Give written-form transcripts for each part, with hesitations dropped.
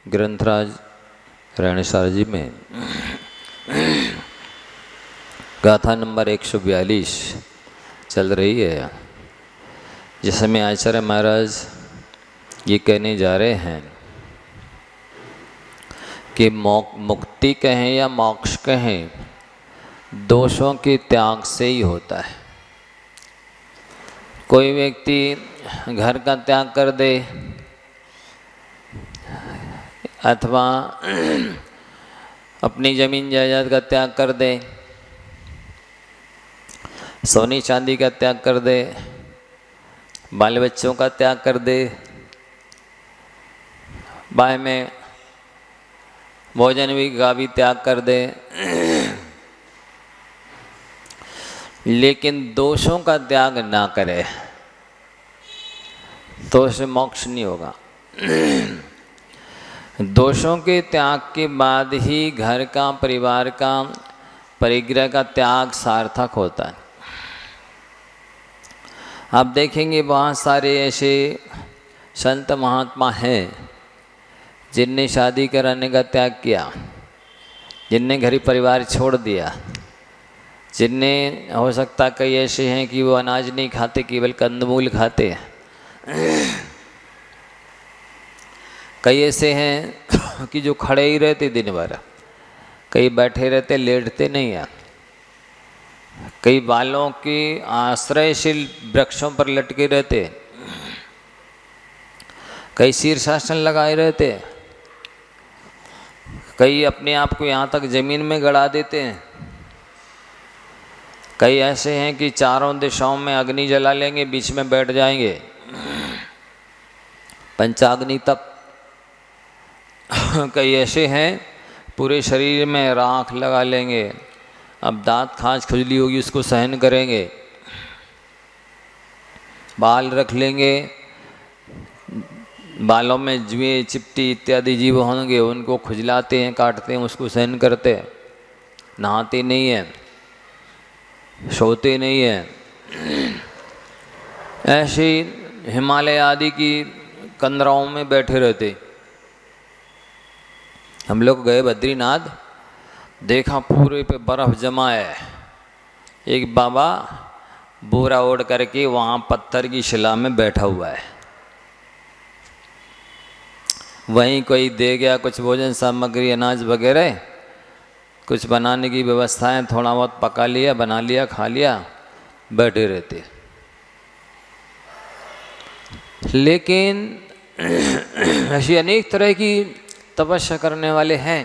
ग्रंथराज रेणुसार जी में गाथा नंबर 142 चल रही है, जिसमें आचार्य महाराज ये कहने जा रहे हैं कि मुक्ति कहें या मोक्ष कहें, दोषों के त्याग से ही होता है। कोई व्यक्ति घर का त्याग कर दे अथवा अपनी जमीन जायदाद का त्याग कर दे, सोनी चांदी का त्याग कर दे, बाल बच्चों का त्याग कर दे, बाय में भोजन भी का भी त्याग कर दे, लेकिन दोषों का त्याग ना करे तो उसे मोक्ष नहीं होगा। दोषों के त्याग के बाद ही घर का, परिवार का, परिग्रह का त्याग सार्थक होता है। आप देखेंगे बहुत सारे ऐसे संत महात्मा हैं जिनने शादी कराने का त्याग किया, जिनने घर परिवार छोड़ दिया, जिनने हो सकता कई ऐसे हैं कि वो अनाज नहीं खाते, केवल कंदमूल खाते हैं। कई ऐसे हैं कि जो खड़े ही रहते दिन भर, कई बैठे रहते, लेटते नहीं हैं, कई बालों के आश्रयशील वृक्षों पर लटके रहते, कई शीर्षासन लगाए रहते, कई अपने आप को यहाँ तक जमीन में गड़ा देते हैं। कई ऐसे हैं कि चारों दिशाओं में अग्नि जला लेंगे, बीच में बैठ जाएंगे, पंचाग्नि तक। कई ऐसे हैं पूरे शरीर में राख लगा लेंगे, अब दांत खांच खुजली होगी उसको सहन करेंगे, बाल रख लेंगे, बालों में जुए चिपटी इत्यादि जीव होंगे, उनको खुजलाते हैं, काटते हैं, उसको सहन करते हैं, नहाते नहीं हैं, सोते नहीं हैं। ऐसे हिमालय आदि की कंदराओं में बैठे रहते। हम लोग गए बद्रीनाथ, देखा पूरे पे बर्फ़ जमा है। एक बाबा बोरा ओढ़ करके वहाँ पत्थर की शिला में बैठा हुआ है। वहीं कोई दे गया कुछ भोजन सामग्री, अनाज वगैरह, कुछ बनाने की व्यवस्थाएं, थोड़ा बहुत पका लिया, बना लिया, खा लिया, बैठे रहते। लेकिन ऐसी अनेक तरह की तपस्या करने वाले हैं,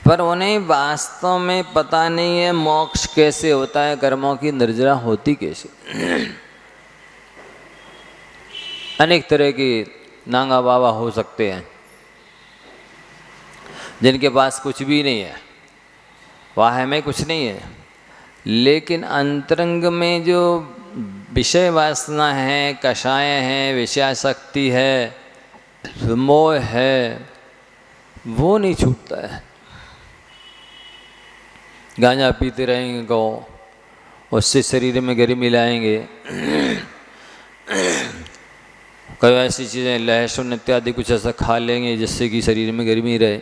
पर उन्हें वास्तव में पता नहीं है मोक्ष कैसे होता है, कर्मों की निर्जरा होती कैसे। अनेक तरह की नांगा बाबा हो सकते हैं जिनके पास कुछ भी नहीं है, वाह में कुछ नहीं है, लेकिन अंतरंग में जो विषय वासना है, कषाय है, विषयासक्ति है, मोह है, वो नहीं छूटता है। गांजा पीते रहेंगे गौ, उससे शरीर में गर्मी लाएंगे। कई ऐसी चीज़ें, लहसुन इत्यादि कुछ ऐसा खा लेंगे जिससे कि शरीर में गर्मी रहे,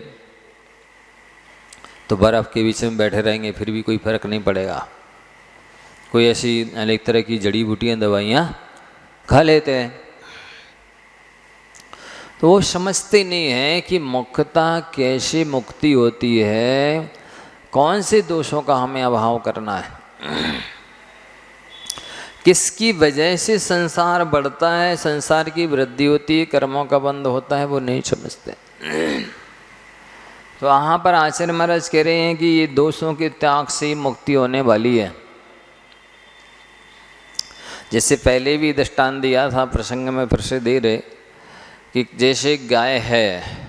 तो बर्फ़ के बीच में बैठे रहेंगे, फिर भी कोई फर्क नहीं पड़ेगा। कोई ऐसी अनेक तरह की जड़ी बूटियाँ, दवाइयाँ खा लेते हैं। तो वो समझते नहीं हैं कि मुख्यतः कैसे मुक्ति होती है, कौन से दोषों का हमें अभाव करना है, किसकी वजह से संसार बढ़ता है, संसार की वृद्धि होती है, कर्मों का बंध होता है, वो नहीं समझते। तो यहाँ पर आचार्य महाराज कह रहे हैं कि ये दोषों के त्याग से मुक्ति होने वाली है। जैसे पहले भी दृष्टांत दिया था, प्रसंग में फिर से दे रहे कि जैसे गाय है,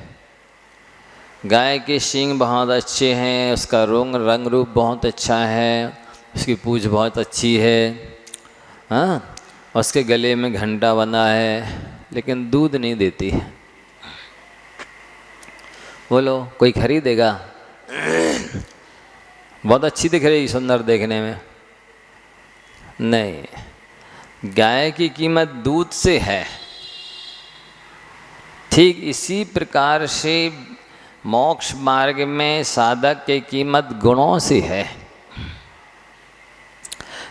गाय के सींग बहुत अच्छे हैं, उसका रंग रूप बहुत अच्छा है, उसकी पूंछ बहुत अच्छी है, हाँ, उसके गले में घंटा बंधा है, लेकिन दूध नहीं देती। बोलो कोई खरीदेगा? बहुत अच्छी दिख रही, सुंदर देखने में, नहीं। गाय की कीमत दूध से है, ठीक इसी प्रकार से मोक्ष मार्ग में साधक की कीमत गुणों से है।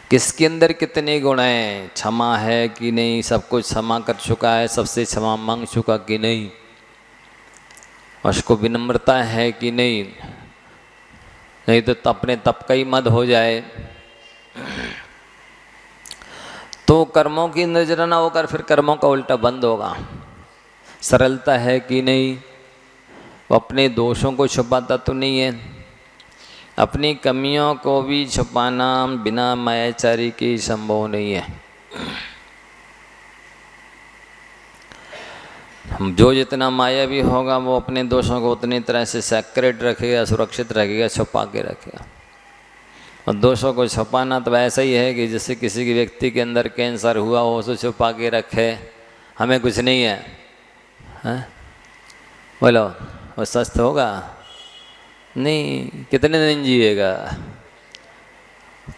किसके अंदर कितने गुण हैं, क्षमा है कि नहीं, सब कुछ क्षमा कर चुका है, सबसे क्षमा मांग चुका कि नहीं, उसको विनम्रता है कि नहीं, नहीं तो अपने तप का ही मद हो जाए। तो कर्मों की नजर ना होकर फिर कर्मों का उल्टा बंद होगा। सरलता है कि नहीं, वो अपने दोषों को छुपाता तो नहीं है, अपनी कमियों को भी छुपाना बिना मायाचारी के संभव नहीं है। जो जितना मायावी होगा वो अपने दोषों को उतनी तरह से सेक्रेट रखेगा, सुरक्षित रखेगा, छुपा के रखेगा। और दोषों को छुपाना तो ऐसा ही है कि जैसे किसी के व्यक्ति के अंदर कैंसर हुआ हो, उसे छुपा के रखे, हमें कुछ नहीं है, हैं? बोलो वो स्वस्थ होगा नहीं, कितने दिन जिएगा।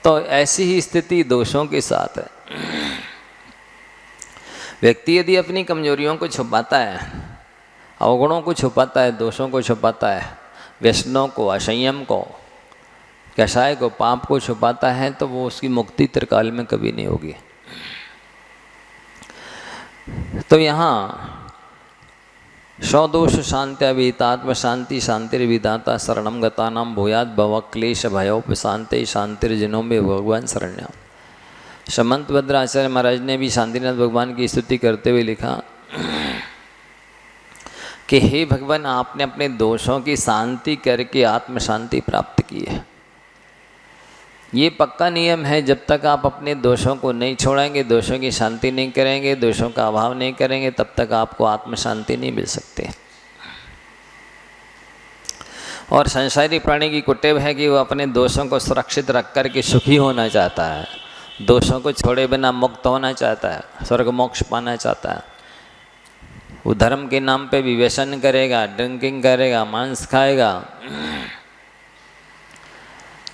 तो ऐसी ही स्थिति दोषों के साथ है। व्यक्ति यदि अपनी कमजोरियों को छुपाता है, अवगुणों को छुपाता है, दोषों को छुपाता है, व्यसनों को, असंयम को, कषाय को, पाप को छुपाता है, तो वो उसकी मुक्ति त्रिकाल में कभी नहीं होगी। तो यहाँ सौदोष शांत्या विहितात्म शांति शांतिर्विधाता शरणम गतानाम भूयात भव क्लेश भयोपशांति शांतिर्जिनों में भगवान शरण्याम। समंत भद्राचार्य महाराज ने भी शांतिनाथ भगवान की स्तुति करते हुए लिखा कि हे भगवान, आपने अपने दोषों की शांति करके आत्म शांति प्राप्त की है। ये पक्का नियम है, जब तक आप अपने दोषों को नहीं छोड़ेंगे, दोषों की शांति नहीं करेंगे, दोषों का अभाव नहीं करेंगे, तब तक आपको आत्म शांति नहीं मिल सकती। और संसारी प्राणी की कुटेव है कि वो अपने दोषों को सुरक्षित रख कर के सुखी होना चाहता है, दोषों को छोड़े बिना मुक्त होना चाहता है, स्वर्ग मोक्ष पाना चाहता है। वो धर्म के नाम पे भी व्यसन करेगा, ड्रिंकिंग करेगा, मांस खाएगा,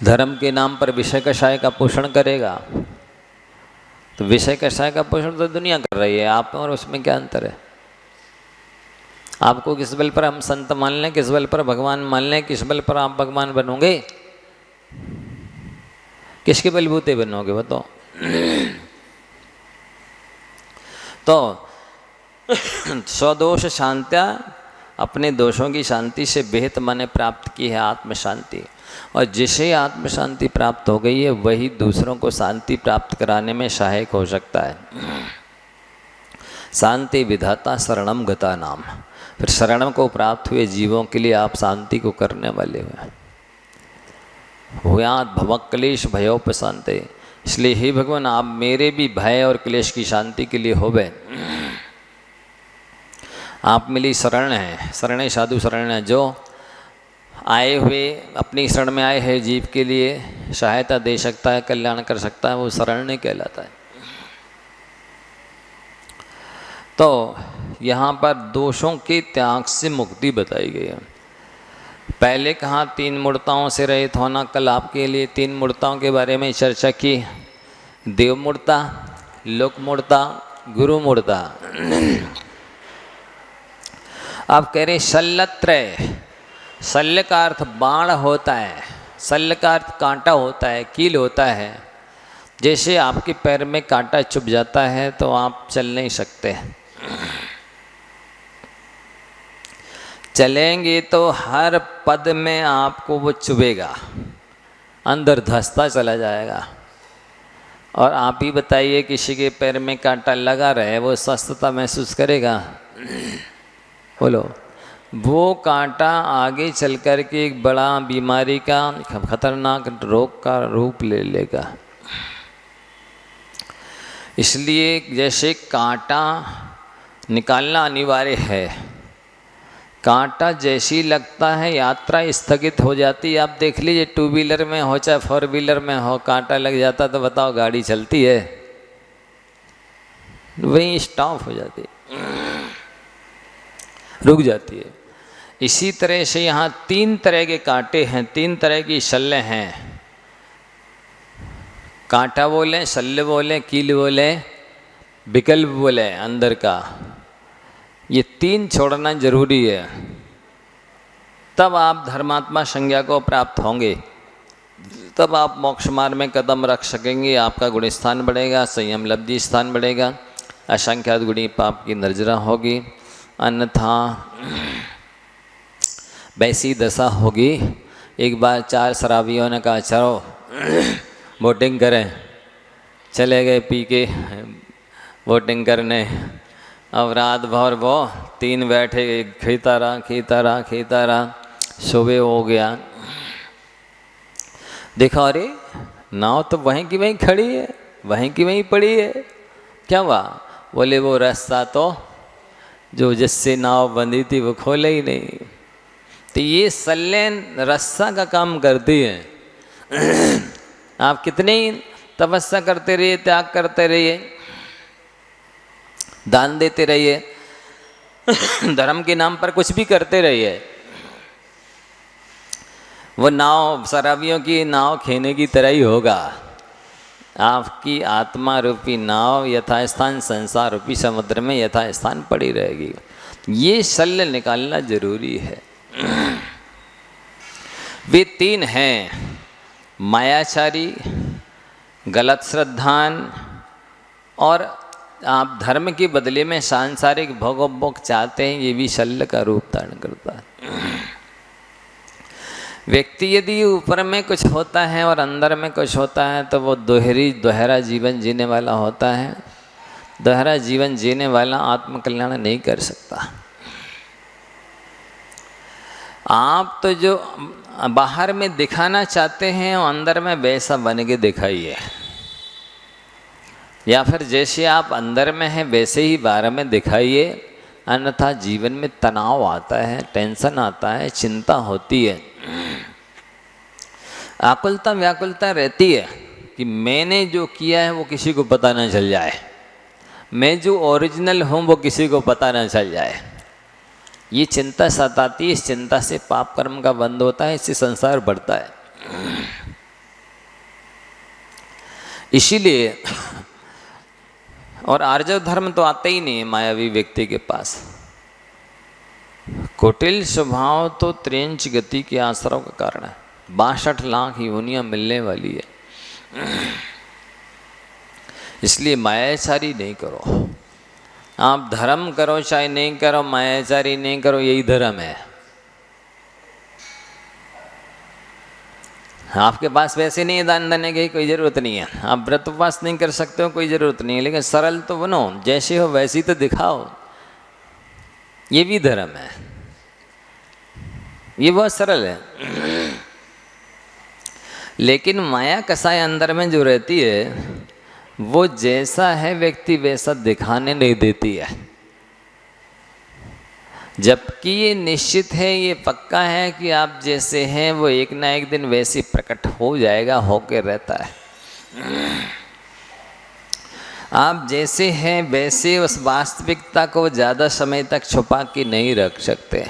धर्म के नाम पर विषय कषाय का पोषण करेगा। तो विषय कषाय का पोषण तो दुनिया कर रही है, आप और उसमें क्या अंतर है? आपको किस बल पर हम संत मान लें, किस बल पर भगवान मान लें, किस बल पर आप भगवान बनोगे? किसके बलबूते बनोगे बताओ? तो स्वदोष शांत्या, अपने दोषों की शांति से बेहद मैंने प्राप्त की है आत्म शांति। और जिसे आत्म शांति प्राप्त हो गई है वही दूसरों को शांति प्राप्त कराने में सहायक हो सकता है। शांति विधाता शरणम गता नाम, फिर शरण को प्राप्त हुए जीवों के लिए आप शांति को करने वाले हुए। हुयात भव क्लेश भयोपशांति, इसलिए हे भगवान आप मेरे भी भय और क्लेश की शांति के लिए होवे। आप मिली शरण हैं, शरणे साधु शरण है, जो आए हुए अपनी शरण में आए हैं जीव के लिए सहायता दे सकता है, कल्याण कर सकता है, वो शरण नहीं कहलाता है। तो यहाँ पर दोषों के त्याग से मुक्ति बताई गई है। पहले कहा 3 मूर्ताओं से रहित होना, कल आपके लिए 3 मूर्ताओं के बारे में चर्चा की, देव मूर्ता, लोक मूर्ता, गुरु मूर्ता। आप कह रहे शल्यत्रय, शल्य का अर्थ बाण होता है, शल्य का अर्थ कांटा होता है, कील होता है। जैसे आपके पैर में कांटा चुभ जाता है तो आप चल नहीं सकते, चलेंगे तो हर पद में आपको वो चुभेगा, अंदर धंसता चला जाएगा। और आप ही बताइए किसी के पैर में कांटा लगा रहे, वो स्वस्थता महसूस करेगा? बोलो। वो कांटा आगे चल कर के एक बड़ा बीमारी का, खतरनाक रोग का रूप ले लेगा। इसलिए जैसे कांटा निकालना अनिवार्य है, कांटा जैसी लगता है यात्रा स्थगित हो जाती है। आप देख लीजिए 2 व्हीलर में हो चाहे 4 व्हीलर में हो, कांटा लग जाता तो बताओ गाड़ी चलती है? वहीं स्टॉप हो जाती है, रुक जाती है। इसी तरह से यहाँ 3 तरह के कांटे हैं, 3 तरह की शल्य हैं। कांटा बोले, शल्य बोले, कील बोले, विकल्प बोले अंदर का। ये 3 छोड़ना जरूरी है, तब आप धर्मात्मा संज्ञा को प्राप्त होंगे, तब आप मोक्ष मार्ग में कदम रख सकेंगे। आपका गुण स्थान बढ़ेगा, संयम लब्धि स्थान बढ़ेगा, असंख्यात गुणी पाप की नर्जरा होगी। अन्यथा वैसी दशा होगी। एक बार 4 शराबियों ने कहा चलो वोटिंग करें, चले गए पी के वोटिंग करने। अब रात भर वो 3 बैठे, खींचता रहा, सुबह हो गया। देखा अरे नाव तो वहीं की वहीं खड़ी है, वहीं की वहीं पड़ी है, क्या हुआ? बोले वो रास्ता तो जो जिससे नाव बंधी थी वो खोले ही नहीं। तो ये संलयन रस्सा का काम करती है। आप कितने ही तपस्या करते रहिए, त्याग करते रहिए, दान देते रहिए, धर्म के नाम पर कुछ भी करते रहिए, वो नाव शराबियों की नाव खेने की तरह ही होगा। आपकी आत्मा रूपी नाव यथास्थान संसार रूपी समुद्र में यथास्थान पड़ी रहेगी। ये शल्य निकालना जरूरी है। वे 3 हैं, मायाचारी, गलत श्रद्धान और आप धर्म के बदले में सांसारिक भोगोपभोग चाहते हैं। ये भी शल्य का रूप धारण करता है। व्यक्ति यदि ऊपर में कुछ होता है और अंदर में कुछ होता है तो वो दोहरा जीवन जीने वाला होता है। दोहरा जीवन जीने वाला आत्मकल्याण नहीं कर सकता। आप तो जो बाहर में दिखाना चाहते हैं और अंदर में वैसा बन के दिखाइए, या फिर जैसे आप अंदर में हैं वैसे ही बाहर में दिखाइए। अन्यथा जीवन में तनाव आता है, टेंशन आता है, चिंता होती है, आकुलता व्याकुलता रहती है कि मैंने जो किया है वो किसी को पता ना चल जाए, मैं जो ओरिजिनल हूँ वो किसी को पता ना चल जाए। ये चिंता सताती है। इस चिंता से पाप कर्म का बंध होता है, इससे संसार बढ़ता है। इसीलिए और आर्जव धर्म तो आता ही नहीं है मायावी व्यक्ति के पास। कुटिल स्वभाव तो त्रेंच गति के आश्रव का कारण है। 62 लाख योनियां मिलने वाली है। इसलिए मायाचारी नहीं करो। आप धर्म करो चाहे नहीं करो, मायाचारी नहीं करो, यही धर्म है। आपके पास वैसे नहीं है दान देने की कोई ज़रूरत नहीं है। आप व्रत उपवास नहीं कर सकते हो, कोई ज़रूरत नहीं है, लेकिन सरल तो बनो, जैसे हो वैसी तो दिखाओ। ये भी धर्म है, ये बहुत सरल है। लेकिन माया कसाय अंदर में जो रहती है वो जैसा है व्यक्ति वैसा दिखाने नहीं देती है। जबकि ये निश्चित है, ये पक्का है कि आप जैसे हैं वो एक ना एक दिन वैसे प्रकट हो जाएगा, होकर रहता है। आप जैसे हैं वैसे उस वास्तविकता को ज़्यादा समय तक छुपा के नहीं रख सकते।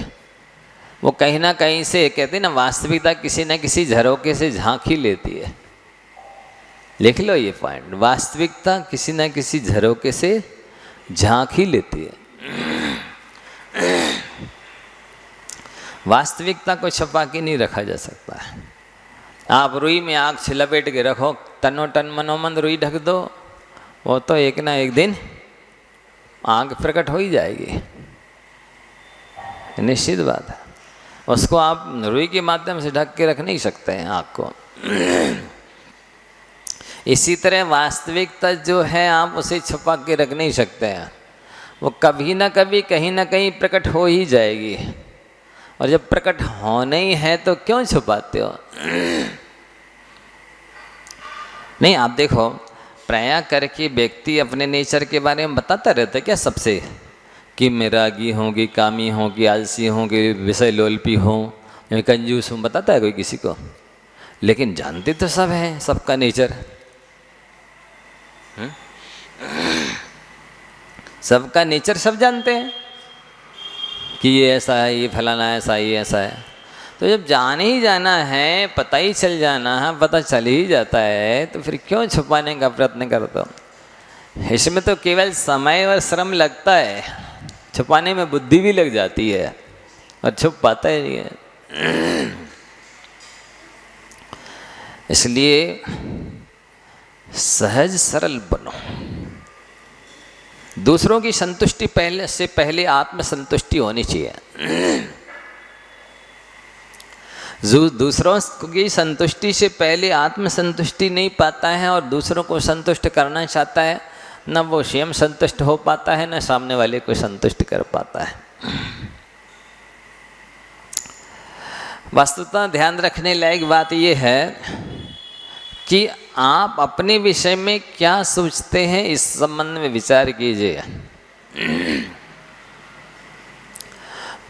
वो कहीं ना कहीं से कहते हैं ना, वास्तविकता किसी न किसी झरोके से झांक ही लेती है। लिख लो ये पॉइंट, वास्तविकता किसी न किसी झरोके से झांक ही लेती है। वास्तविकता को छुपा के नहीं रखा जा सकता है। आप रुई में आग से लपेट के रखो, तनो तन मनोमन रुई ढक दो, वो तो एक ना एक दिन आग प्रकट हो ही जाएगी, निश्चित बात है। उसको आप रुई के माध्यम से ढक के रख नहीं सकते हैं आग को। इसी तरह वास्तविकता जो है आप उसे छुपा के रख नहीं सकते हैं। वो कभी ना कभी कहीं ना कहीं प्रकट हो ही जाएगी। और जब प्रकट होना ही है तो क्यों छुपाते हो? नहीं, आप देखो, प्रयाग करके व्यक्ति अपने नेचर के बारे में बताता रहता है क्या सबसे, कि मैं रागी हूँ, कि कामी हूँ, कि आलसी हूँ, कि विषय लोलपी हूँ, मैं कंजूस हूँ, बताता है कोई किसी को? लेकिन जानते तो सब हैं सबका नेचर। सबका नेचर सब जानते हैं कि ये ऐसा है, ये फलाना ऐसा, ये ऐसा है। तो जब जाने ही जाना है, पता ही चल जाना है, पता चल ही जाता है, तो फिर क्यों छुपाने का प्रयत्न करता हूँ? इसमें तो केवल समय और श्रम लगता है, छुपाने में बुद्धि भी लग जाती है और छुप पाता ही नहीं है। इसलिए सहज सरल बनो। दूसरों की संतुष्टि पहले से पहले आत्म संतुष्टि होनी चाहिए। जो दूसरों की संतुष्टि से पहले आत्म संतुष्टि नहीं पाता है और दूसरों को संतुष्ट करना चाहता है, न वो स्वयं संतुष्ट हो पाता है, न सामने वाले को संतुष्ट कर पाता है। वस्तुतः ध्यान रखने लायक बात यह है कि आप अपने विषय में क्या सोचते हैं, इस संबंध में विचार कीजिए।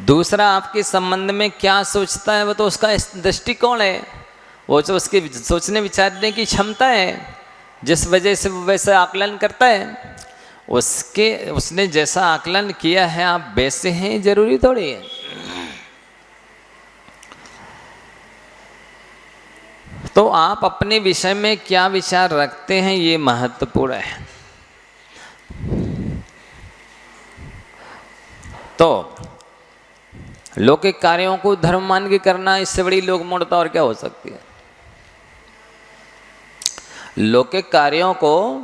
दूसरा आपके संबंध में क्या सोचता है वो तो उसका दृष्टिकोण है, वो जो उसके सोचने विचारने की क्षमता है, जिस वजह से वो वैसा आकलन करता है, उसने जैसा आकलन किया है आप वैसे हैं, जरूरी थोड़ी है। तो आप अपने विषय में क्या विचार रखते हैं ये महत्वपूर्ण है। तो लौकिक कार्यों को धर्म मान के करना, इससे बड़ी लोक मूढ़ता और क्या हो सकती है। लौकिक कार्यों को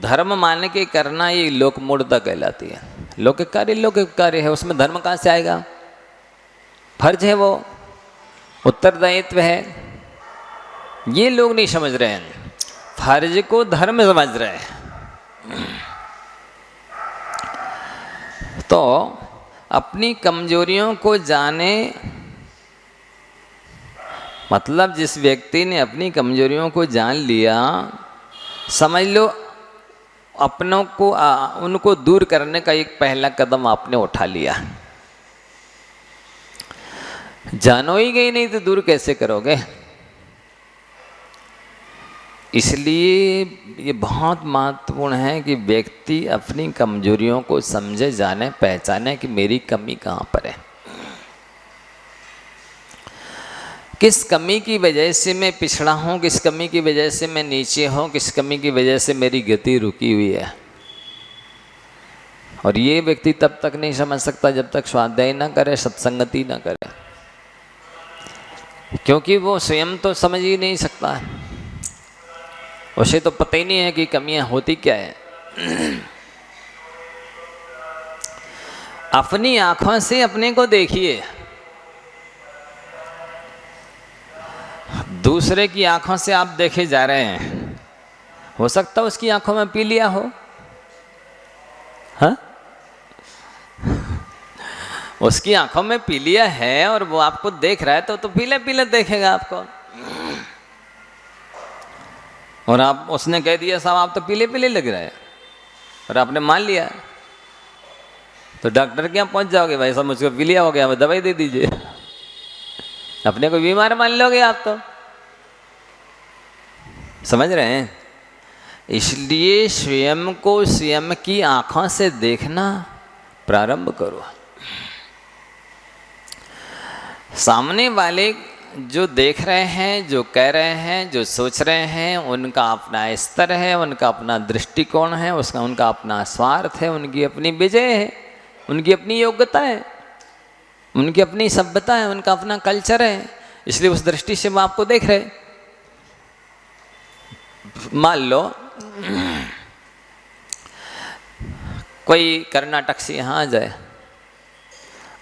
धर्म मान के करना ये लोक मूढ़ता कहलाती है। लौकिक कार्य है, उसमें धर्म कहाँ से आएगा? फर्ज है, वो उत्तरदायित्व है। ये लोग नहीं समझ रहे हैं, फर्ज को धर्म समझ रहे हैं। तो अपनी कमजोरियों को जाने, मतलब जिस व्यक्ति ने अपनी कमजोरियों को जान लिया, समझ लो अपनों को उनको दूर करने का एक पहला कदम आपने उठा लिया। जानो ही गई नहीं तो दूर कैसे करोगे? इसलिए ये बहुत महत्वपूर्ण है कि व्यक्ति अपनी कमजोरियों को समझे, जाने, पहचाने कि मेरी कमी कहाँ पर है, किस कमी की वजह से मैं पिछड़ा हूँ, किस कमी की वजह से मैं नीचे हूँ, किस कमी की वजह से मेरी गति रुकी हुई है। और ये व्यक्ति तब तक नहीं समझ सकता जब तक स्वाध्याय ना करे, सत्संगति ना करे, क्योंकि वो स्वयं तो समझ ही नहीं सकता है, उसे तो पता ही नहीं है कि कमियां होती क्या है। अपनी आंखों से अपने को देखिए, दूसरे की आंखों से आप देखे जा रहे हैं, हो सकता है उसकी आंखों में पीलिया हो, हाँ? उसकी आंखों में पीलिया है और वो आपको देख रहा है तो पीले पीले देखेगा आपको। और आप, उसने कह दिया साहब आप तो पीले पीले लग रहे हैं, और आपने मान लिया, तो डॉक्टर के यहाँ पहुँच जाओगे, भाई साहब मुझको पीलिया हो गया, हमें दवाई दे दीजिए। अपने को बीमार मान लोगे आप तो, समझ रहे हैं? इसलिए स्वयं को स्वयं की आंखों से देखना प्रारंभ करो। सामने वाले जो देख रहे हैं, जो कह रहे हैं, जो सोच रहे हैं, उनका अपना स्तर है, उनका अपना दृष्टिकोण है, उनका अपना स्वार्थ है, उनकी अपनी विजय है, उनकी अपनी योग्यता है, उनकी अपनी सभ्यता है, उनका अपना कल्चर है। इसलिए उस दृष्टि से वो आपको देख रहे। मान लो कोई कर्नाटक से यहाँ आ जाए,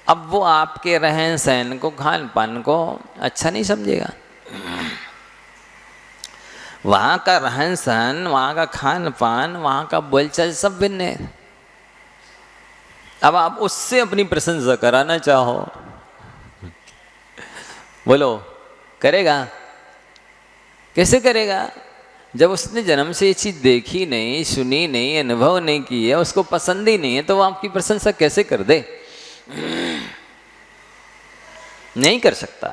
अब वो आपके रहन सहन को, खान पान को अच्छा नहीं समझेगा। वहाँ का रहन सहन, वहाँ का खान पान, वहाँ का बोलचाल सब भिन्न है। अब आप उससे अपनी प्रशंसा कराना चाहो, बोलो करेगा? कैसे करेगा जब उसने जन्म से ये चीज़ देखी नहीं, सुनी नहीं, अनुभव नहीं की है, उसको पसंद ही नहीं है, तो वो आपकी प्रशंसा कैसे कर दे? नहीं कर सकता।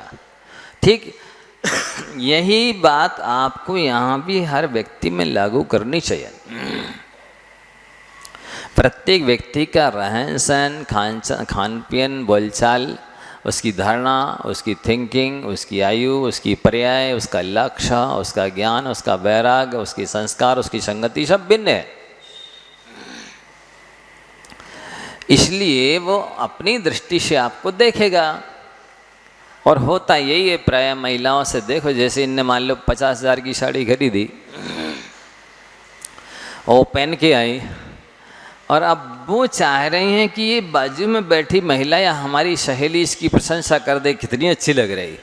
ठीक यही बात आपको यहाँ भी हर व्यक्ति में लागू करनी चाहिए। प्रत्येक व्यक्ति का रहन सहन, खान पीन, बोलचाल, उसकी धारणा, उसकी थिंकिंग, उसकी आयु, उसकी पर्याय, उसका लक्ष्य, उसका ज्ञान, उसका वैराग्य, उसकी संस्कार, उसकी संगति सब भिन्न है। इसलिए वो अपनी दृष्टि से आपको देखेगा। और होता यही है प्राय महिलाओं से, देखो जैसे इनने मान लो 50,000 की साड़ी खरीदी, वो पहन के आई, और अब वो चाह रही हैं कि ये बाजू में बैठी महिला या हमारी सहेली इसकी प्रशंसा कर दे, कितनी अच्छी लग रही।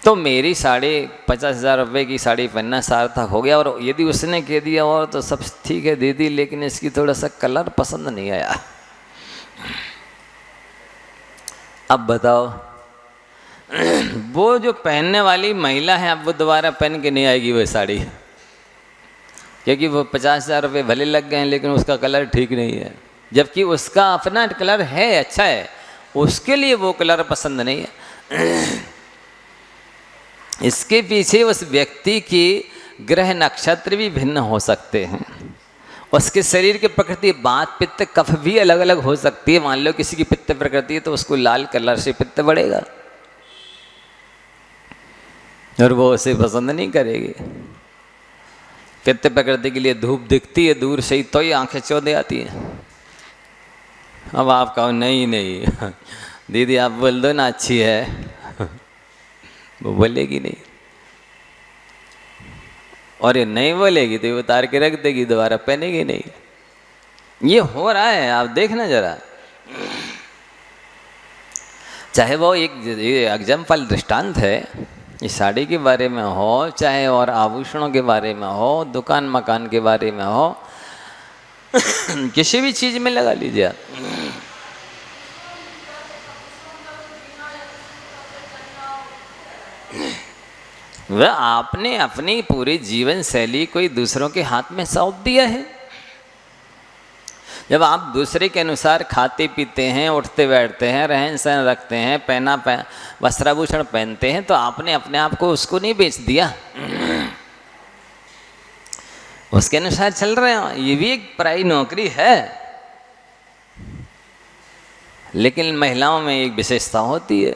तो मेरी साड़ी 50,000 रुपये की साड़ी पहनना सार्थक हो गया। और यदि उसने कह दिया और तो सब ठीक है दीदी, लेकिन इसकी थोड़ा सा कलर पसंद नहीं आया, अब बताओ वो जो पहनने वाली महिला है, अब वो दोबारा पहन के नहीं आएगी वो साड़ी, क्योंकि वो 50,000 रुपये भले लग गए हैं लेकिन उसका कलर ठीक नहीं है, जबकि उसका अपना कलर है, अच्छा है, उसके लिए वो कलर पसंद नहीं है। इसके पीछे उस व्यक्ति की ग्रह नक्षत्र भी भिन्न हो सकते हैं, उसके शरीर की प्रकृति वात पित्त कफ भी अलग अलग हो सकती है। मान लो किसी की पित्त प्रकृति है तो उसको लाल कलर से पित्त बढ़ेगा और वो उसे पसंद नहीं करेगी। पित्त प्रकृति के लिए धूप दिखती है दूर से ही तो ही आंखें चौधे आती हैं। अब आप कहो नहीं नहीं दीदी आप बोल दो ना अच्छी है, वो बोलेगी नहीं, और ये नहीं बोलेगी तो ये उतार के रख देगी, दोबारा पहनेगी नहीं। ये हो रहा है, आप देखना जरा। चाहे वो एक एग्जाम्पल दृष्टांत है, इस साड़ी के बारे में हो, चाहे और आभूषणों के बारे में हो, दुकान मकान के बारे में हो, किसी भी चीज में लगा लीजिए आप। वह आपने अपनी पूरी जीवन शैली कोई दूसरों के हाथ में सौंप दिया है। जब आप दूसरे के अनुसार खाते पीते हैं, उठते बैठते हैं, रहन सहन रखते हैं, वस्त्राभूषण पहनते हैं, तो आपने अपने आप को उसको नहीं बेच दिया, उसके अनुसार चल रहे हो। ये भी एक पराई नौकरी है, लेकिन महिलाओं में एक विशेषता होती है,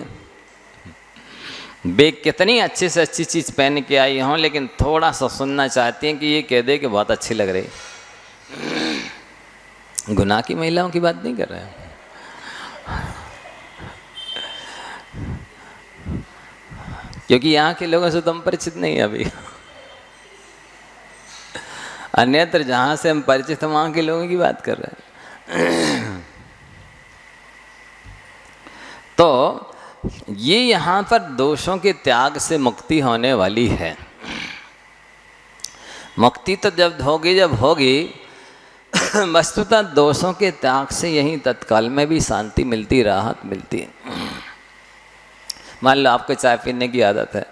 वे कितनी अच्छी से अच्छी चीज़ पहन के आई हों, लेकिन थोड़ा सा सुनना चाहती हैं कि ये कह दे कि बहुत अच्छी लग रही। गुनाह की महिलाओं की बात नहीं कर रहे हैं, क्योंकि यहाँ के लोगों से तो हम परिचित नहीं है अभी। अन्यत्र जहाँ से हम परिचित हैं वहाँ के लोगों की बात कर रहे हैं। तो ये यहाँ पर दोषों के त्याग से मुक्ति होने वाली है। मुक्ति तो जब होगी वस्तुतः दोषों के त्याग से यही तत्काल में भी शांति मिलती, राहत मिलती है। मान लो आपको चाय पीने की आदत है,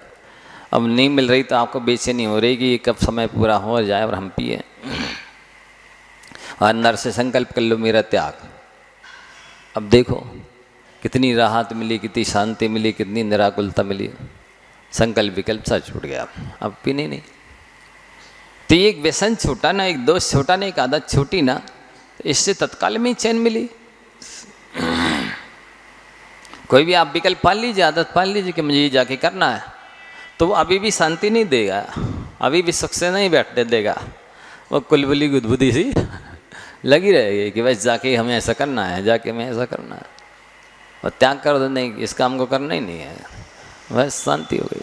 अब नहीं मिल रही तो आपको बेचैनी हो रही कि कब समय पूरा हो जाए और हम पिए, और अंदर से संकल्प कर लो मेरा त्याग। अब देखो कितनी राहत मिली, कितनी शांति मिली, कितनी निराकुलता मिली, संकल्प विकल्प सब छूट गया, अब पीने नहीं। तो एक व्यसन छूटा ना, एक दोष छूटा ना, एक आदत छूटी ना, तो इससे तत्काल में ही चैन मिली। कोई भी आप विकल्प पाल लीजिए, आदत पाल लीजिए कि मुझे ये जाके करना है, तो वो अभी भी शांति नहीं देगा, अभी भी सुख से नहीं बैठने देगा, वो कुलबुली गुदबुदी सी लगी रहेगी कि बस जाके हमें ऐसा करना है, जाके हमें ऐसा करना है, और त्याग कर दो, नहीं इस काम को करना ही नहीं है, बस शांति हो गई।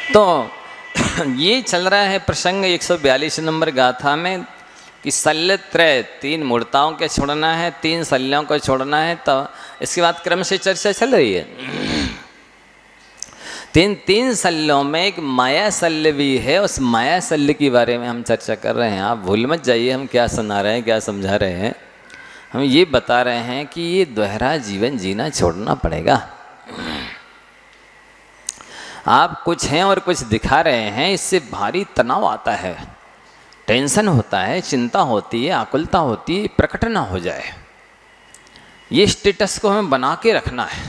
तो ये चल रहा है प्रसंग 142 नंबर गाथा में कि शल्यत्रय, 3 मूर्ताओं के छोड़ना है, 3 शल्यों को छोड़ना है। तो इसके बाद क्रम से चर्चा चल रही है। 3 शल्यों में एक माया शल्य भी है, उस माया शल्य के बारे में हम चर्चा कर रहे हैं। आप भूल मत जाइए हम क्या सुना रहे हैं, क्या समझा रहे हैं। हम ये बता रहे हैं कि ये दोहरा जीवन जीना छोड़ना पड़ेगा। आप कुछ हैं और कुछ दिखा रहे हैं, इससे भारी तनाव आता है, टेंशन होता है, चिंता होती है, आकुलता होती है, प्रकट ना हो जाए। ये स्टेटस को हमें बना के रखना है,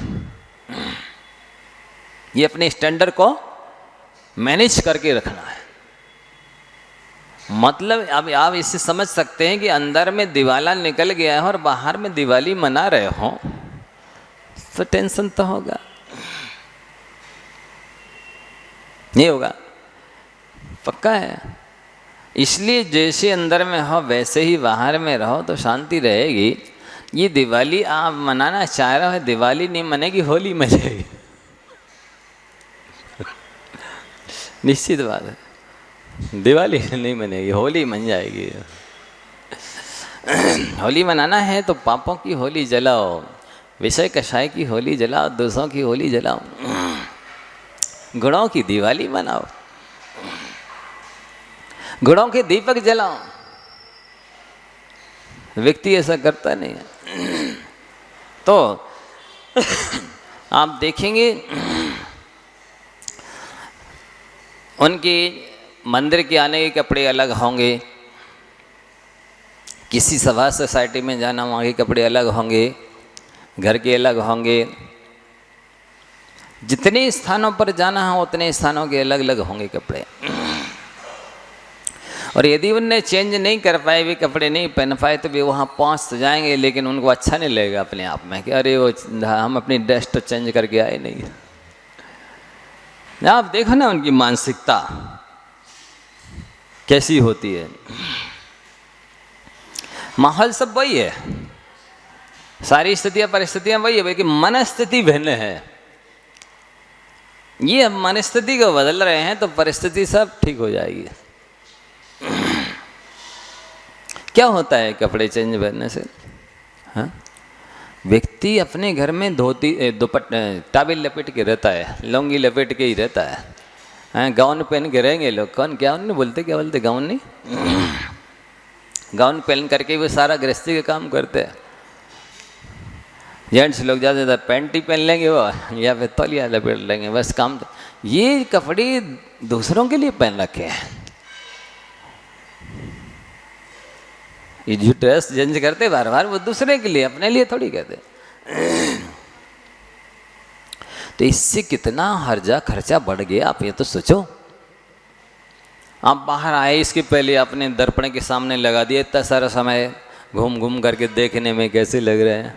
ये अपने स्टैंडर्ड को मैनेज करके रखना है। मतलब अब आप इससे समझ सकते हैं कि अंदर में दिवाला निकल गया है और बाहर में दिवाली मना रहे हो तो टेंशन तो होगा, नहीं होगा, पक्का है। इसलिए जैसे अंदर में हो वैसे ही बाहर में रहो तो शांति रहेगी। ये दिवाली आप मनाना चाह रहे हो, दिवाली नहीं मनेगी, होली मनेगी। निश्चित बात है, दिवाली नहीं मनेगी, होली मन जाएगी। होली मनाना है तो पापों की होली जलाओ, विषय कषाय की होली जलाओ, दोषों की होली जलाओ, गुणों की दिवाली मनाओ, गुणों के दीपक जलाओ। व्यक्ति ऐसा करता नहीं है। तो आप देखेंगे उनके मंदिर के आने के कपड़े अलग होंगे, किसी सभा सोसाइटी में जाना वहाँ के कपड़े अलग होंगे, घर के अलग होंगे। जितने स्थानों पर जाना है उतने स्थानों के अलग अलग होंगे कपड़े। और यदि उनने चेंज नहीं कर पाए, वे कपड़े नहीं पहन पाए, तो वे वहाँ पहुँच तो जाएंगे लेकिन उनको अच्छा नहीं लगेगा अपने आप में कि अरे वो हम अपनी ड्रेस तो चेंज करके आए नहीं। आप देखो ना उनकी मानसिकता कैसी होती है। माहौल सब वही है, सारी स्थितियां परिस्थितियां वही है, लेकिन मनस्थिति भिन्न है। ये अब मनस्थिति को बदल रहे हैं तो परिस्थिति सब ठीक हो जाएगी। क्या होता है कपड़े चेंज करने से? हाँ, व्यक्ति अपने घर में धोती टाबिल लपेट के रहता है, लुंगी लपेट के ही रहता है। हाँ, गाउन पहन के रहेंगे लोग। कौन गाउन नहीं बोलते, क्या बोलते? गाउन नहीं, गाउन पहन करके वो सारा गृहस्थी का काम करते हैं। जेंट्स लोग ज़्यादा ज़्यादा पैंट ही पहन लेंगे वो, या फिर तौलिया लपेट लेंगे, बस काम। ये कपड़े दूसरों के लिए पहन रखे हैं। ये जो ड्रेस चेंज करते बार बार, वो दूसरे के लिए, अपने लिए थोड़ी करते। तो इससे कितना हर्जा खर्चा बढ़ गया, आप ये तो सोचो। आप बाहर आए, इसके पहले आपने दर्पण के सामने लगा दिया, इतना सारा समय घूम घूम करके देखने में कैसे लग रहे हैं?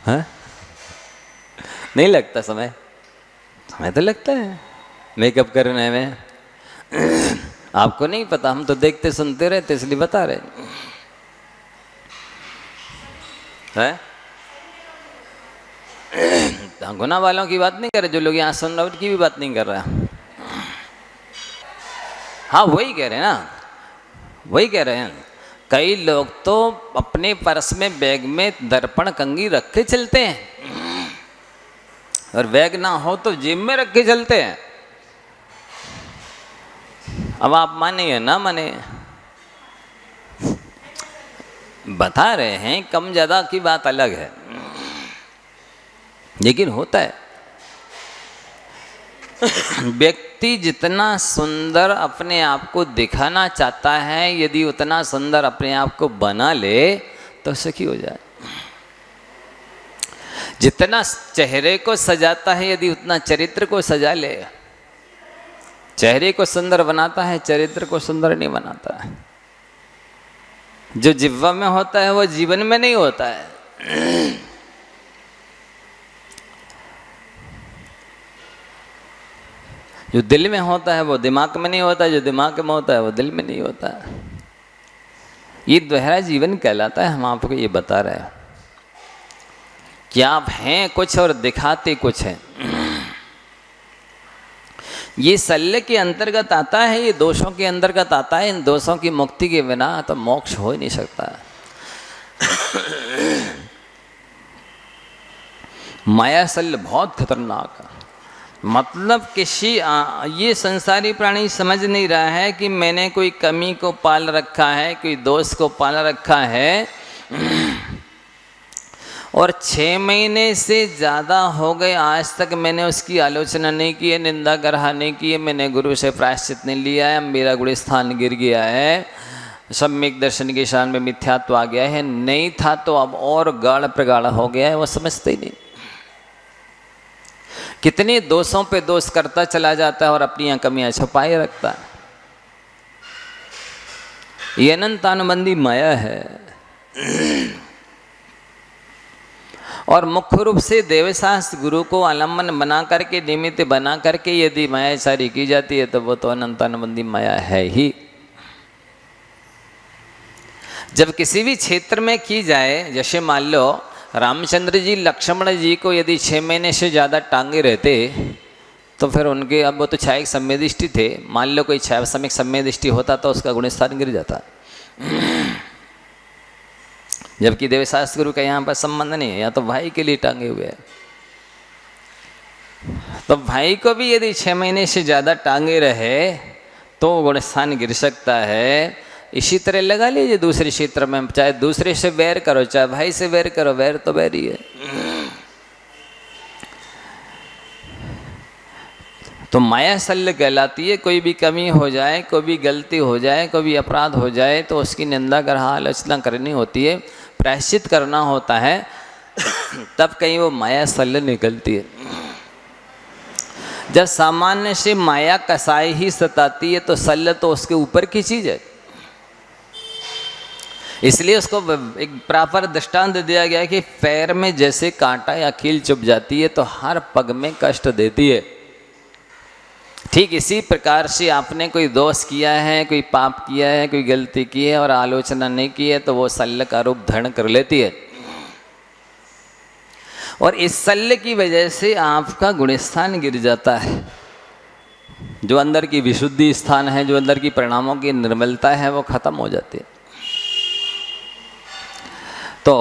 हाँ, नहीं लगता समय? समय तो लगता है मेकअप करने में। आपको नहीं पता, हम तो देखते सुनते रहते इसलिए बता रहे हैं। गुना वालों की बात नहीं कर रहे, जो लोग यहाँ सुन रहे उनकी भी बात नहीं कर रहा। हाँ, वही कह रहे हैं ना, वही कह रहे हैं। कई लोग तो अपने पर्स में, बैग में दर्पण कंघी रख के चलते हैं, और बैग ना हो तो जेब में रख के चलते हैं। अब आप माने या ना माने, बता रहे हैं, कम ज़्यादा की बात अलग है, लेकिन होता है। व्यक्ति जितना सुंदर अपने आप को दिखाना चाहता है, यदि उतना सुंदर अपने आप को बना ले तो सुखी हो जाए। जितना चेहरे को सजाता है, यदि उतना चरित्र को सजा ले। चेहरे को सुंदर बनाता है, चरित्र को सुंदर नहीं बनाता है। जो जिह्वा में होता है वो जीवन में नहीं होता है। जो दिल में होता है वो दिमाग में नहीं होता, जो दिमाग में होता है वो दिल में नहीं होता है। ये दोहरा जीवन कहलाता है। हम आपको ये बता रहे हैं कि आप हैं कुछ और दिखाते कुछ हैं। ये शल्य के अंतर्गत आता है, ये दोषों के अंतर्गत आता है। इन दोषों की मुक्ति के बिना तो मोक्ष हो ही नहीं सकता। माया शल्य बहुत खतरनाक है। मतलब ये संसारी प्राणी समझ नहीं रहा है कि मैंने कोई कमी को पाल रखा है, कोई दोष को पाल रखा है, और 6 महीने से ज़्यादा हो गए आज तक मैंने उसकी आलोचना नहीं की है, निंदा करहा नहीं की है, मैंने गुरु से प्रायश्चित नहीं लिया है, मेरा गुण स्थान गिर गया है, सम्यक दर्शन के शान में मिथ्यात्व आ गया है, नहीं था तो अब और गाढ़ प्रगाढ़ हो गया है। वो समझते ही नहीं। कितने दोषों पे दोष करता चला जाता है और अपनी कमियां छुपाए रखता है। ये अनंत अनुबंधी माया है। और मुख्य रूप से देवशास्त्र गुरु को आलम्बन बना करके, निमित्त बना करके यदि मायाचारी की जाती है तो वो तो अनंत अनुबंधी माया है ही। जब किसी भी क्षेत्र में की जाए, जैसे मान लो रामचंद्र जी लक्ष्मण जी को यदि 6 महीने से ज़्यादा टांगे रहते तो फिर उनके, अब वो तो छायक सम्यदृष्टि थे, मान लो कोई छायक सम्यदृष्टि होता तो उसका गुणस्थान गिर जाता। जबकि देवशास्त्र गुरु का यहाँ पर संबंध नहीं है, या तो भाई के लिए टांगे हुए हैं। तो भाई को भी यदि 6 महीने से ज़्यादा टांगे रहे तो गुणस्थान गिर सकता है। इसी तरह लगा लीजिए दूसरे क्षेत्र में, चाहे दूसरे से वैर करो चाहे भाई से वैर करो, वैर तो वैर ही है। तो माया शल्य कहलाती है। कोई भी कमी हो जाए, कोई भी गलती हो जाए, कोई भी अपराध हो जाए तो उसकी निंदा ग्रह आलोचना करनी होती है, प्रायश्चित करना होता है, तब कहीं वो माया शल्य निकलती है। जब सामान्य से माया कसाई ही सताती है तो शल्य तो उसके ऊपर की चीज है। इसलिए उसको एक प्रॉपर दृष्टांत दिया गया है कि पैर में जैसे कांटा या कील चुभ जाती है तो हर पग में कष्ट देती है। ठीक इसी प्रकार से आपने कोई दोष किया है, कोई पाप किया है, कोई गलती की है और आलोचना नहीं की है तो वो शल्य का रूप धारण कर लेती है। और इस शल्य की वजह से आपका गुणस्थान गिर जाता है। जो अंदर की विशुद्धि स्थान है, जो अंदर की परिणामों की निर्मलता है, वो खत्म हो जाती है। तो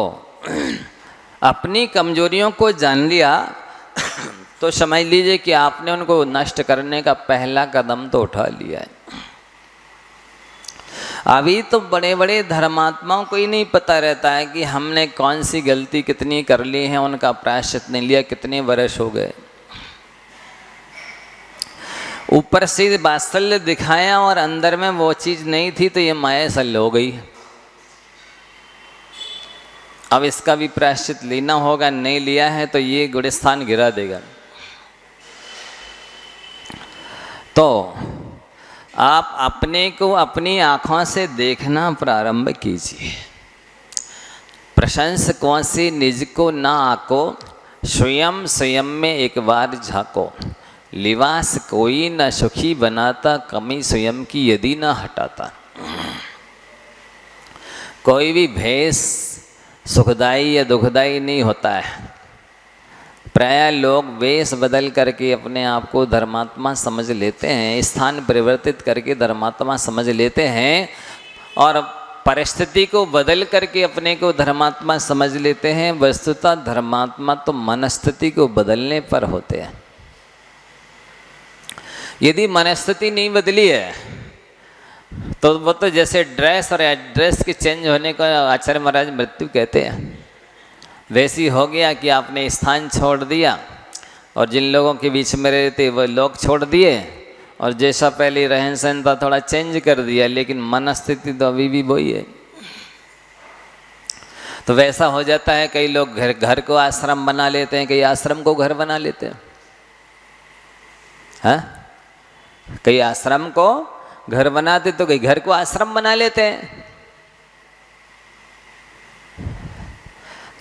अपनी कमजोरियों को जान लिया तो समझ लीजिए कि आपने उनको नष्ट करने का पहला कदम तो उठा लिया है। अभी तो बड़े बड़े धर्मात्माओं को ही नहीं पता रहता है कि हमने कौन सी गलती कितनी कर ली है, उनका प्रायश्चित नहीं लिया, कितने वर्ष हो गए। ऊपर से वात्सल्य दिखाया और अंदर में वो चीज़ नहीं थी तो ये माया शल्य हो गई। अब इसका भी प्रायश्चित लेना होगा, नहीं लिया है तो ये गुणस्थान गिरा देगा। तो आप अपने को अपनी आँखों से देखना प्रारंभ कीजिए। प्रशंसकों से निज को ना आको, स्वयं स्वयं में एक बार झाको। लिबास कोई न सुखी बनाता, कमी स्वयं की यदि न हटाता। कोई भी भेष सुखदाई या दुखदाई नहीं होता है। प्राय लोग वेश बदल करके अपने आप को धर्मात्मा समझ लेते हैं, स्थान परिवर्तित करके धर्मात्मा समझ लेते हैं और परिस्थिति को बदल करके अपने को धर्मात्मा समझ लेते हैं। वस्तुतः धर्मात्मा तो मनस्थिति को बदलने पर होते हैं। यदि मनस्थिति नहीं बदली है तो वो तो जैसे ड्रेस और एड्रेस के चेंज होने को आचार्य महाराज मृत्यु कहते हैं, वैसी हो गया कि आपने स्थान छोड़ दिया और जिन लोगों के बीच में रहते वो लोग छोड़ दिए और जैसा पहले रहन सहन था थोड़ा चेंज कर दिया, लेकिन मनस्थिति तो अभी भी वही है। तो वैसा हो जाता है। कई लोग घर को आश्रम बना लेते हैं, कई आश्रम को घर बना लेते हैं। हाँ, कई आश्रम को घर बनाते तो कई घर को आश्रम बना लेते हैं।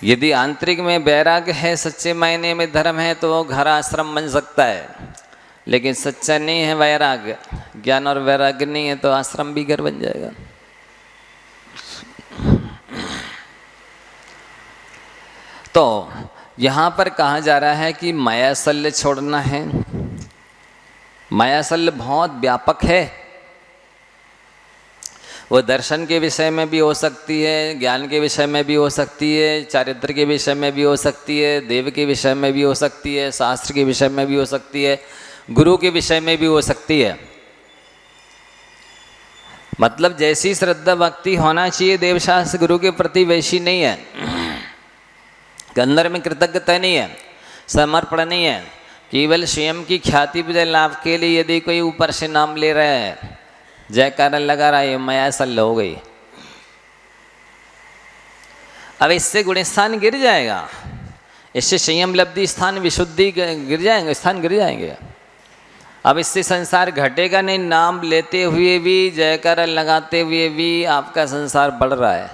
यदि आंतरिक में वैराग्य है, सच्चे मायने में धर्म है तो वो घर आश्रम बन सकता है, लेकिन सच्चा नहीं है वैराग्य, ज्ञान और वैराग्य नहीं है तो आश्रम भी घर बन जाएगा। तो यहाँ पर कहा जा रहा है कि माया शल्य छोड़ना है। माया शल्य बहुत व्यापक है। वो दर्शन के विषय में भी हो सकती है, ज्ञान के विषय में भी हो सकती है, चारित्र के विषय में भी हो सकती है, देव के विषय में भी हो सकती है, शास्त्र के विषय में भी हो सकती है, गुरु के विषय में भी हो सकती है। मतलब जैसी श्रद्धा भक्ति होना चाहिए देवशास्त्र गुरु के प्रति वैसी नहीं है। अंदर में कृतज्ञता नहीं है, समर्पण नहीं है। केवल स्वयं की ख्याति विजय लाभ के लिए यदि कोई ऊपर से नाम ले रहा है, जयकारा लगा रहा है, माया शल्य हो गई। अब इससे गुणस्थान गिर जाएगा, इससे संयम लब्धि स्थान विशुद्धि गिर जाएंगे, स्थान गिर जाएंगे। अब इससे संसार घटेगा नहीं। नाम लेते हुए भी, जयकारा लगाते हुए भी आपका संसार बढ़ रहा है।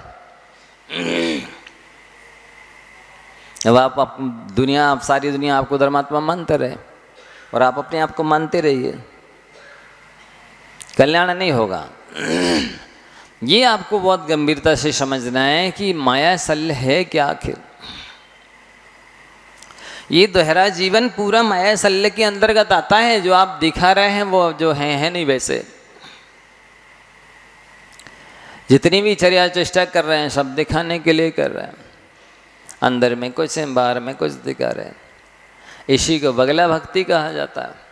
अब आप दुनिया, आप सारी दुनिया आपको धर्मात्मा मानते रहे और आप अपने आप को मानते रहिए, कल्याण नहीं होगा। ये आपको बहुत गंभीरता से समझना है कि माया शल्य है क्या आखिर। ये दोहरा जीवन पूरा माया शल्य के अंतर्गत आता है। जो आप दिखा रहे हैं वो जो है नहीं वैसे। जितनी भी चर्या चेष्टा कर रहे हैं सब दिखाने के लिए कर रहे हैं। अंदर में कुछ है, बाहर में कुछ दिखा रहे हैं। इसी को बगला भक्ति कहा जाता है।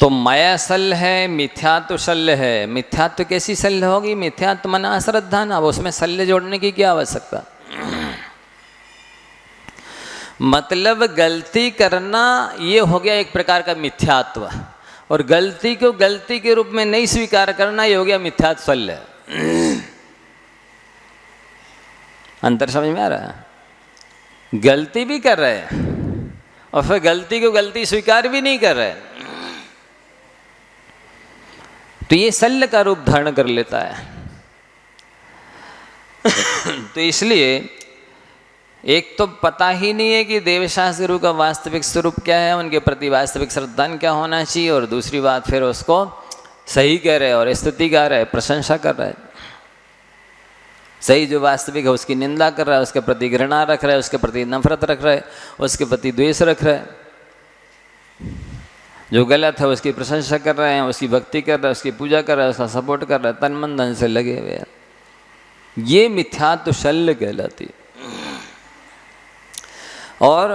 तो माया शल्य है, मिथ्यात्व शल्य है। मिथ्यात्व कैसी शल्य होगी? मिथ्यात्व मन अश्रद्धा ना, अब उसमें शल्य जोड़ने की क्या आवश्यकता। मतलब गलती करना ये हो गया एक प्रकार का मिथ्यात्व, और गलती को गलती के रूप में नहीं स्वीकार करना ये हो गया मिथ्यात्व शल्य। अंतर समझ में आ रहा है? गलती भी कर रहे हैं और फिर गलती को गलती स्वीकार भी नहीं कर रहे, तो ये शल्य का रूप धारण कर लेता है। तो इसलिए एक तो पता ही नहीं है कि देवशास्त्र गुरु का वास्तविक स्वरूप क्या है, उनके प्रति वास्तविक श्रद्धा क्या होना चाहिए, और दूसरी बात फिर उसको सही कह रहे और स्तुति गा रहे, प्रशंसा कर रहे। सही जो वास्तविक है उसकी निंदा कर रहा है, उसके प्रति घृणा रख रहा है, उसके प्रति नफरत रख रहा है, उसके प्रति द्वेष रख रहा है। जो गलत है उसकी प्रशंसा कर रहे हैं, उसकी भक्ति कर रहे हैं, उसकी पूजा कर रहे हैं, उसका सपोर्ट कर रहे हैं, तन मन धन से लगे हुए हैं। ये मिथ्यात्व शल्य कहलाती है। और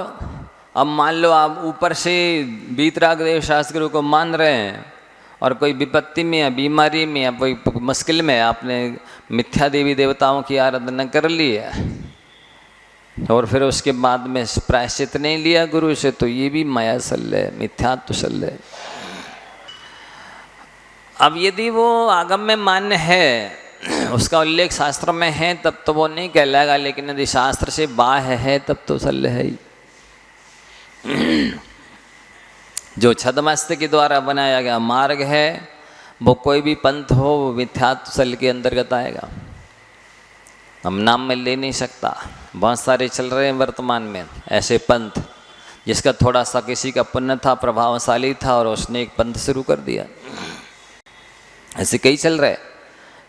अब मान लो आप ऊपर से वीतराग देव शास्त्र गुरु को मान रहे हैं, और कोई विपत्ति में या बीमारी में या कोई मुश्किल में आपने मिथ्या देवी देवताओं की आराधना कर ली है, और फिर उसके बाद में प्रायश्चित नहीं लिया गुरु से, तो ये भी माया शल्य है, मिथ्यात्व शल्य है। अब यदि वो आगम में मान्य है, उसका उल्लेख शास्त्र में है, तब तो वो नहीं कहलाएगा, लेकिन यदि शास्त्र से बाह्य है तब तो शल्य है ही। जो छद्मस्त के द्वारा बनाया गया मार्ग है, वो कोई भी पंथ हो वो मिथ्यात्व शल्य के अंतर्गत आएगा। हम नाम में ले नहीं सकता, बहुत सारे चल रहे हैं वर्तमान में ऐसे पंथ, जिसका थोड़ा सा किसी का पुण्य था, प्रभावशाली था, और उसने एक पंथ शुरू कर दिया। ऐसे कई चल रहे।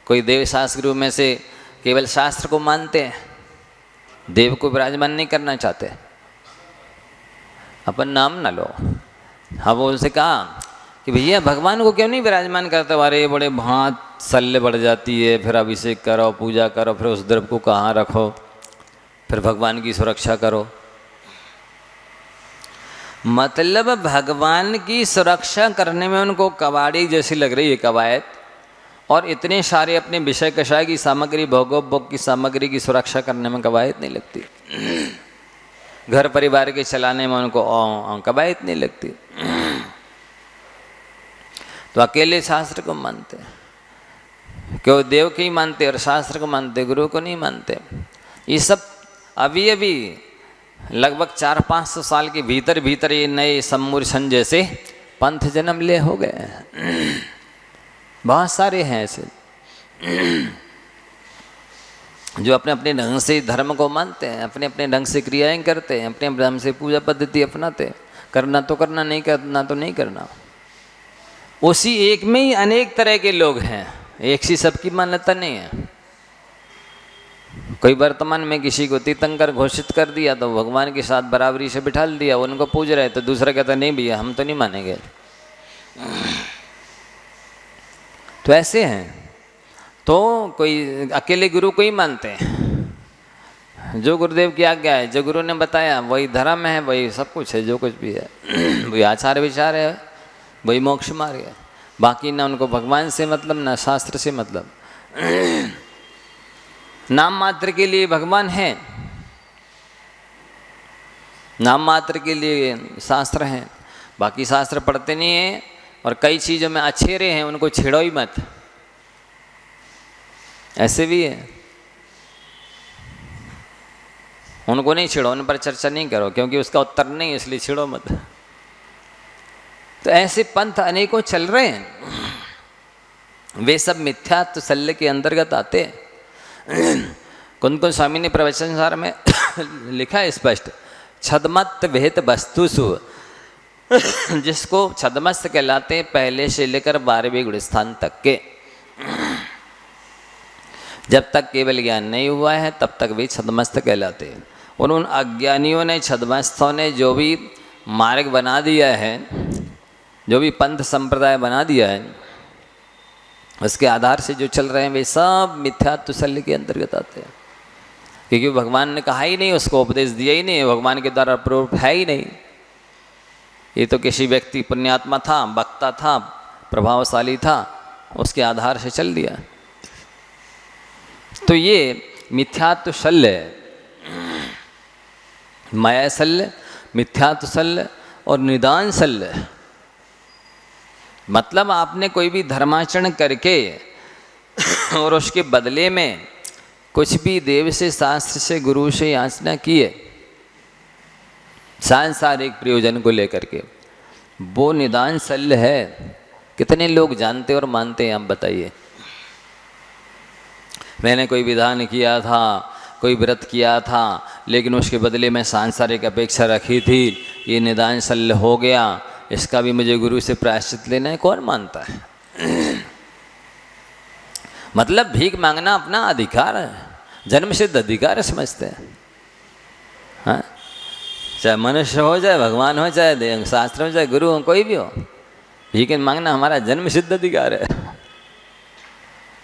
कोई देव शास्त्र गुरु में से केवल शास्त्र को मानते हैं, देव को विराजमान नहीं करना चाहते। अपन नाम ना लो। अब उनसे कहा कि भैया भगवान को क्यों नहीं विराजमान करते? अरे बड़े भांत शल्य बढ़ जाती है, फिर अभिषेक करो, पूजा करो, फिर उस द्रव्य को कहाँ रखो, फिर भगवान की सुरक्षा करो। मतलब भगवान की सुरक्षा करने में उनको कबाड़ी जैसी लग रही है कवायद, और इतने सारे अपने विषय कषाय की सामग्री, भोगोपभोग की सामग्री की सुरक्षा करने में कवायद नहीं लगती। घर परिवार के चलाने में उनको कवायद नहीं लगती। तो अकेले शास्त्र को मानते, क्यों देव को ही मानते और शास्त्र को मानते, गुरु को नहीं मानते। ये सब अभी अभी लगभग 400-500 साल के भीतर भीतर ये नए सम्मूर्छन जैसे पंथ जन्म ले हो गए। बहुत सारे हैं ऐसे जो अपने अपने ढंग से धर्म को मानते हैं, अपने अपने ढंग से क्रियाएं करते हैं, अपने अपने ढंग से पूजा पद्धति अपनाते हैं। करना तो करना, नहीं करना तो नहीं करना। उसी एक में ही अनेक तरह के लोग हैं, एक सी सबकी मान्यता नहीं है। कोई वर्तमान में किसी को तीर्थंकर घोषित कर दिया तो भगवान के साथ बराबरी से बिठा दिया, उनको पूज रहे, तो दूसरा कहता नहीं भैया हम तो नहीं मानेंगे। तो ऐसे हैं। तो कोई अकेले गुरु को ही मानते हैं, जो गुरुदेव की आज्ञा है, जो गुरु ने बताया वही धर्म है, वही सब कुछ है, जो कुछ भी है वही आचार विचार है, वही मोक्ष मार्ग है। बाकी ना उनको भगवान से मतलब, ना शास्त्र से मतलब। नाम मात्र के लिए भगवान है, नाम मात्र के लिए शास्त्र हैं, बाकी शास्त्र पढ़ते नहीं हैं, और कई चीज़ों में अच्छेरे हैं, उनको छेड़ो ही मत। ऐसे भी है, उनको नहीं छेड़ो, उन पर चर्चा नहीं करो, क्योंकि उसका उत्तर नहीं, इसलिए छेड़ो मत। तो ऐसे पंथ अनेकों चल रहे हैं, वे सब मिथ्यात्व शल्य के अंतर्गत आते हैं। कुंद स्वामी ने प्रवचन सार में लिखा है स्पष्ट, छदमत विहित वस्तुसु, जिसको छदमस्त कहलाते हैं पहले से लेकर 12वें गुण स्थान तक के। जब तक केवल ज्ञान नहीं हुआ है तब तक वे छद्मस्त कहलाते हैं। और उन अज्ञानियों ने, छद्मस्तों ने जो भी मार्ग बना दिया है, जो भी पंथ संप्रदाय बना दिया है, उसके आधार से जो चल रहे हैं वे सब मिथ्यात्वशल्य के अंतर्गत आते हैं। क्योंकि भगवान ने कहा ही नहीं, उसको उपदेश दिया ही नहीं, भगवान के द्वारा अप्रूव है ही नहीं। ये तो किसी व्यक्ति पुण्यात्मा था, वक्ता था, प्रभावशाली था, उसके आधार से चल दिया। तो ये मिथ्यात्वशल्य है, मायाशल्य, मिथ्यात्वशल्य और निदान शल्य। मतलब आपने कोई भी धर्माचरण करके और उसके बदले में कुछ भी देव से, शास्त्र से, गुरु से याचना की है सांसारिक प्रयोजन को लेकर के, वो निदान शल्य है। कितने लोग जानते और मानते हैं आप बताइए? मैंने कोई विधान किया था, कोई व्रत किया था, लेकिन उसके बदले में सांसारिक अपेक्षा रखी थी, ये निदान शल्य हो गया, इसका भी मुझे गुरु से प्रायश्चित लेना है। कौन मानता है? मतलब भीख मांगना अपना अधिकार है, जन्म सिद्ध अधिकार समझते हैं। हाँ, चाहे मनुष्य हो, चाहे भगवान हो, चाहे शास्त्र हो, चाहे गुरु हो, कोई भी हो, भीख मांगना हमारा जन्म सिद्ध अधिकार है।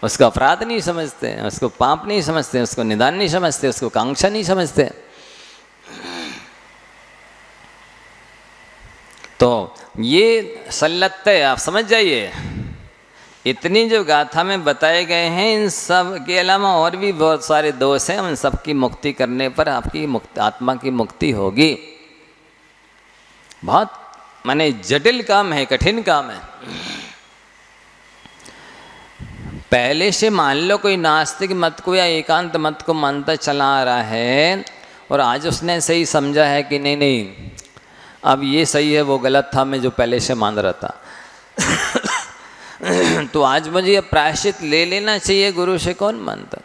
उसको अपराध नहीं समझते हैं, उसको पाप नहीं समझते, उसको निदान नहीं समझते, उसको कांक्षा नहीं समझते। तो ये सल्लत है, आप समझ जाइए। इतनी जो गाथा में बताए गए हैं, इन सब के अलावा और भी बहुत सारे दोष हैं, उन सब की मुक्ति करने पर आपकी आत्मा की मुक्ति होगी। बहुत माने जटिल काम है, कठिन काम है। पहले से मान लो कोई नास्तिक मत को या एकांत मत को मानता चला आ रहा है, और आज उसने सही समझा है कि नहीं नहीं अब ये सही है, वो गलत था, मैं जो पहले से मान रहा था तो आज मुझे अब प्रायश्चित ले लेना चाहिए। गुरु से कौन मानता?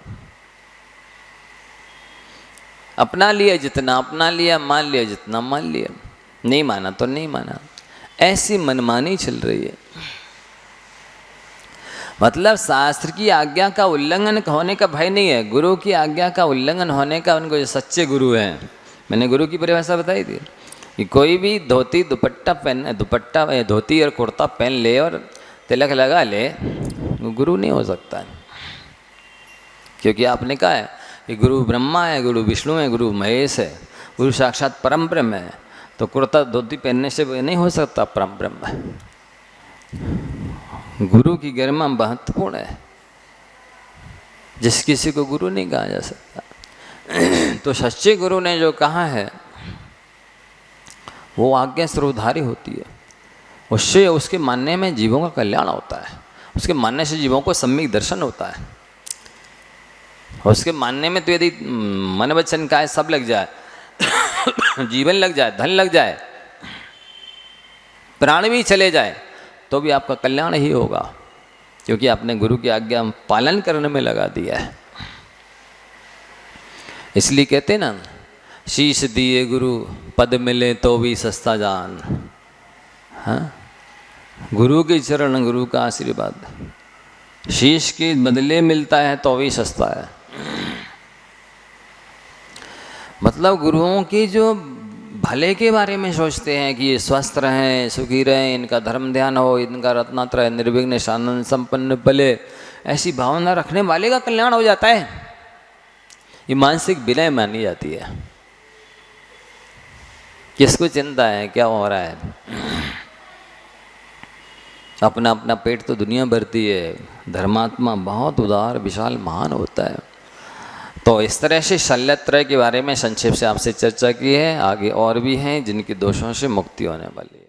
अपना लिया जितना अपना लिया, मान लिया जितना मान लिया, नहीं माना तो नहीं माना। ऐसी मनमानी चल रही है। मतलब शास्त्र की आज्ञा का उल्लंघन होने का भय नहीं है, गुरु की आज्ञा का उल्लंघन होने का। उनको जो सच्चे गुरु हैं, मैंने गुरु की परिभाषा बताई थी कि कोई भी धोती दुपट्टा पहन, दुपट्टा धोती और कुर्ता पहन ले और तिलक लगा ले, वो गुरु नहीं हो सकता। क्योंकि आपने कहा है कि गुरु ब्रह्मा है, गुरु विष्णु है, गुरु महेश है, गुरु साक्षात परम ब्रह्म है। तो कुर्ता धोती पहनने से नहीं हो सकता परम ब्रह्म। गुरु की गरिमा महत्वपूर्ण है, जिस किसी को गुरु नहीं कहा जा सकता। तो सच्चे गुरु ने जो कहा है वो आज्ञा सर्वधारी होती है। उससे, उसके मानने में जीवों का कल्याण होता है, उसके मानने से जीवों को सम्यक दर्शन होता है। उसके मानने में तो यदि मन वचन काया सब लग जाए, जीवन लग जाए, धन लग जाए, प्राण भी चले जाए, तो भी आपका कल्याण ही होगा, क्योंकि आपने गुरु की आज्ञा पालन करने में लगा दिया है। इसलिए कहते ना, शीश दिए गुरु पद मिले तो भी सस्ता जान। हाँ, गुरु के चरण, गुरु का आशीर्वाद शीश के बदले मिलता है तो भी सस्ता है। मतलब गुरुओं की जो भले के बारे में सोचते हैं कि ये स्वस्थ रहें, सुखी रहें, इनका धर्म ध्यान हो, इनका रत्नात्रय निर्विघ्न आनंद संपन्न पले, ऐसी भावना रखने वाले का कल्याण हो जाता है। ये मानसिक विलय मानी जाती है। किसको चिंता है क्या हो रहा है? अपना अपना पेट तो दुनिया भरती है। धर्मात्मा बहुत उदार, विशाल, महान होता है। तो इस तरह से शल्यत्रय के बारे में संक्षेप से आपसे चर्चा की है। आगे और भी हैं जिनके दोषों से मुक्ति होने वाली है।